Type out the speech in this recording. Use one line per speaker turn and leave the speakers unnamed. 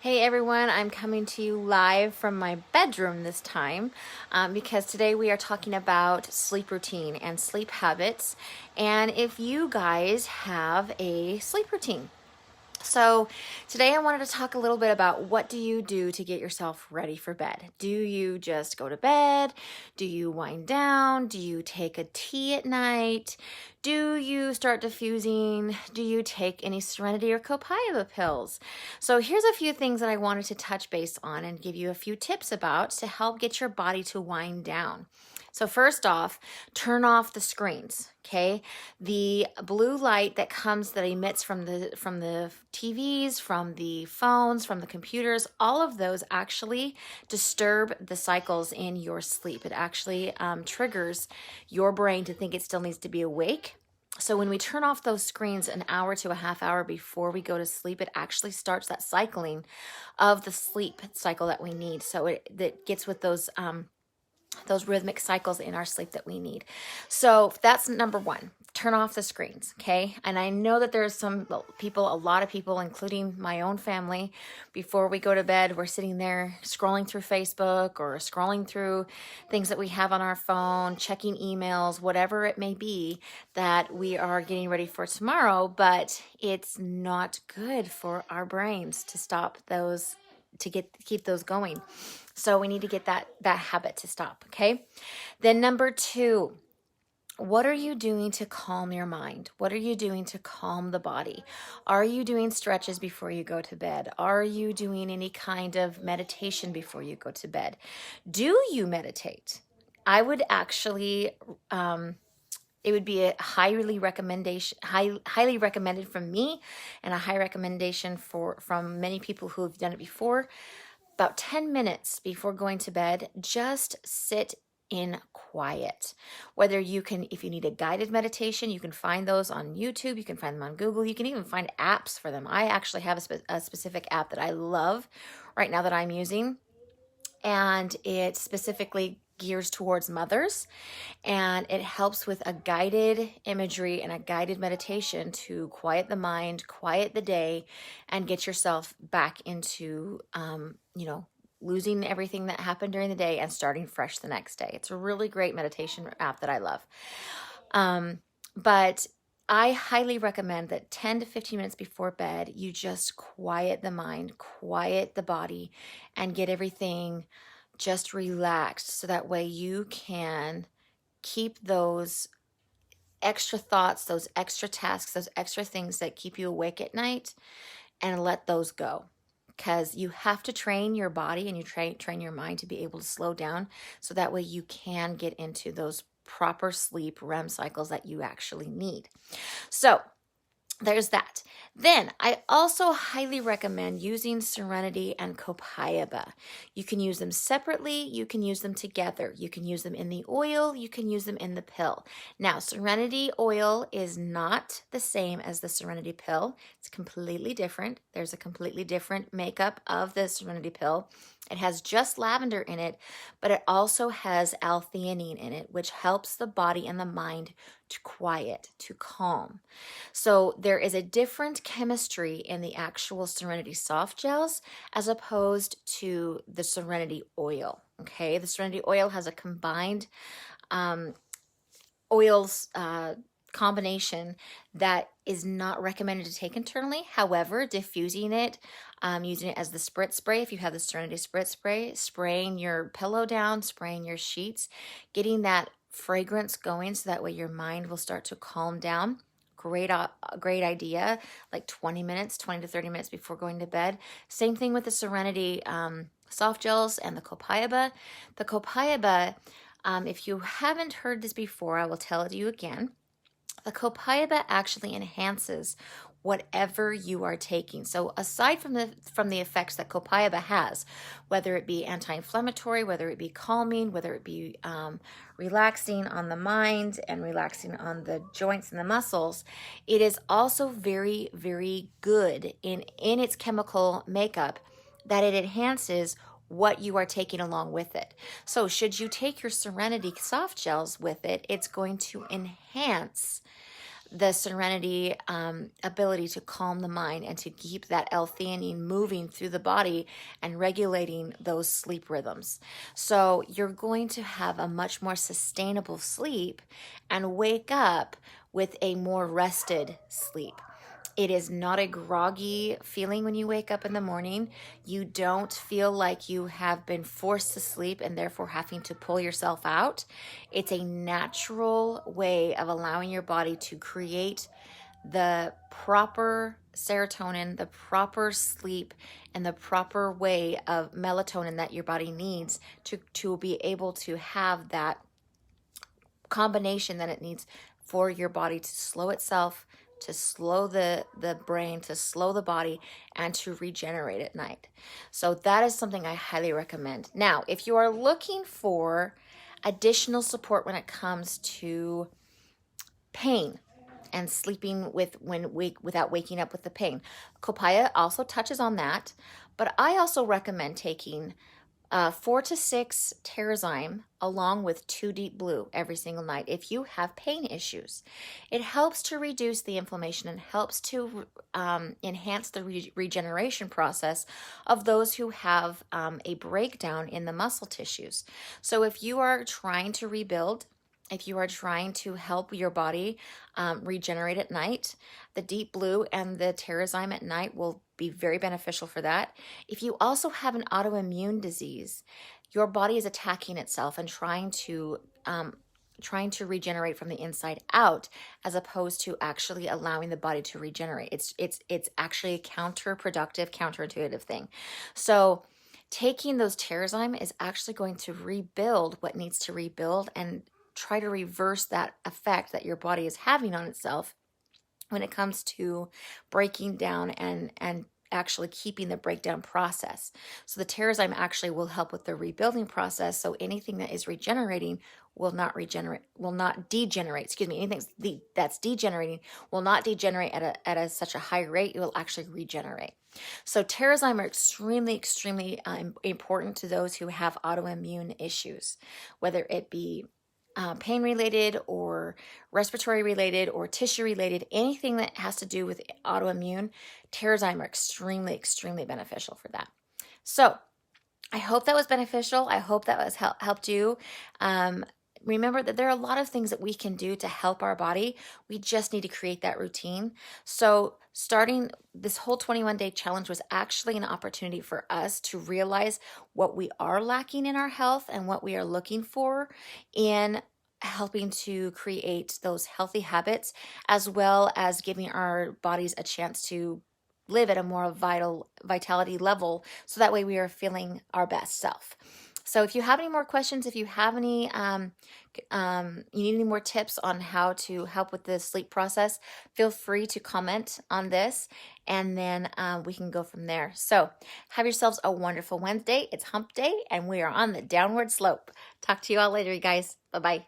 Hey everyone, I'm coming to you live from my bedroom this time because today we are talking about sleep routine and sleep habits, and if you guys have a sleep routine. So today I wanted to talk a little bit about what do you do to get yourself ready for bed. Do you just go to bed? Do you wind down? Do you take a tea at night? Do you start diffusing? Do you take any Serenity or Copaiba pills? So here's a few things that I wanted to touch base on and give you a few tips about to help get your body to wind down. So first off, turn off the screens, okay? The blue light that emits from the TVs, from the phones, from the computers, all of those actually disturb the cycles in your sleep. It actually triggers your brain to think it still needs to be awake. So when we turn off those screens an hour to a half hour before we go to sleep, it actually starts that cycling of the sleep cycle that we need. So that gets with those rhythmic cycles in our sleep that we need. So that's number one. Turn off the screens, okay? And I know that there's a lot of people, including my own family, before we go to bed, we're sitting there scrolling through Facebook or scrolling through things that we have on our phone, checking emails, whatever it may be that we are getting ready for tomorrow, but it's not good for our brains to stop those, to keep those going. So we need to get that habit to stop, okay? Then number two, what are you doing to calm your mind? What are you doing to calm the body? Are you doing stretches before you go to bed? Are you doing any kind of meditation before you go to bed? Do you meditate? I would actually, it would be a highly recommended from me, and a high recommendation from many people who have done it before. About 10 minutes before going to bed, just sit in quiet. Whether you can, if you need a guided meditation, you can find those on YouTube, you can find them on Google, you can even find apps for them. I actually have a specific app that I love right now that I'm using, and it specifically gears towards mothers, and it helps with a guided imagery and a guided meditation to quiet the mind, quiet the day, and get yourself back into losing everything that happened during the day and starting fresh the next day. It's a really great meditation app that I love. But I highly recommend that 10 to 15 minutes before bed, you just quiet the mind, quiet the body, and get everything just relaxed, so that way you can keep those extra thoughts, those extra tasks, those extra things that keep you awake at night, and let those go. Because you have to train your body and you train your mind to be able to slow down, so that way you can get into those proper sleep REM cycles that you actually need. So there's that. Then I also highly recommend using Serenity and Copaiba. You can use them separately, you can use them together, you can use them in the oil, you can use them in the pill. Now, Serenity oil is not the same as the Serenity pill. It's completely different. There's a completely different makeup of the Serenity pill. It has just lavender in it, but it also has L-theanine in it, which helps the body and the mind to quiet, to calm. So there is a different chemistry in the actual Serenity soft gels as opposed to the Serenity oil, okay? The Serenity oil has a combined oils combination that is not recommended to take internally. However, diffusing it, using it as the spritz spray, if you have the Serenity spritz spray, spraying your pillow down, spraying your sheets, getting that fragrance going so that way your mind will start to calm down. Great idea, like 20 to 30 minutes before going to bed. Same thing with the Serenity soft gels and the Copaiba. The Copaiba, if you haven't heard this before, I will tell it to you again. The Copaiba actually enhances whatever you are taking. So aside from the effects that Copaiba has, whether it be anti-inflammatory, whether it be calming, whether it be relaxing on the mind and relaxing on the joints and the muscles, it is also very, very good in its chemical makeup, that it enhances what you are taking along with it. So should you take your Serenity soft gels with it, it's going to enhance the Serenity ability to calm the mind and to keep that L-theanine moving through the body and regulating those sleep rhythms. So you're going to have a much more sustainable sleep and wake up with a more rested sleep. It is not a groggy feeling when you wake up in the morning. You don't feel like you have been forced to sleep and therefore having to pull yourself out. It's a natural way of allowing your body to create the proper serotonin, the proper sleep, and the proper way of melatonin that your body needs to be able to have that combination that it needs for your body to slow itself, to slow the brain, to slow the body, and to regenerate at night. So that is something I highly recommend. Now, if you are looking for additional support when it comes to pain and sleeping without waking up with the pain, copaiba also touches on that, but I also recommend taking 4 to 6 Terrazyme along with 2 Deep Blue every single night if you have pain issues. It helps to reduce the inflammation and helps to enhance the regeneration process of those who have a breakdown in the muscle tissues. So if you are trying to rebuild, if you are trying to help your body regenerate at night, the Deep Blue and the Terrazyme at night will be very beneficial for that. If you also have an autoimmune disease, your body is attacking itself and trying to regenerate from the inside out, as opposed to actually allowing the body to regenerate. It's actually a counterproductive, counterintuitive thing. So taking those Terrazyme is actually going to rebuild what needs to rebuild and try to reverse that effect that your body is having on itself when it comes to breaking down and actually keeping the breakdown process. So the Terrazyme actually will help with the rebuilding process. So anything that is regenerating will not degenerate. Excuse me. Anything that's degenerating will not degenerate at such a high rate. It will actually regenerate. So Terrazyme are extremely, extremely important to those who have autoimmune issues, whether it be pain related or respiratory related or tissue related, anything that has to do with autoimmune, Terrazyme are extremely, extremely beneficial for that. So I hope that was beneficial. I hope that was helped you. Remember that there are a lot of things that we can do to help our body. We just need to create that routine. So starting this whole 21-day challenge was actually an opportunity for us to realize what we are lacking in our health and what we are looking for in helping to create those healthy habits, as well as giving our bodies a chance to live at a more vitality level, so that way we are feeling our best self. So if you have any more questions, if you have any, you need any more tips on how to help with the sleep process, feel free to comment on this, and then we can go from there. So have yourselves a wonderful Wednesday. It's hump day, and we are on the downward slope. Talk to you all later, you guys. Bye-bye.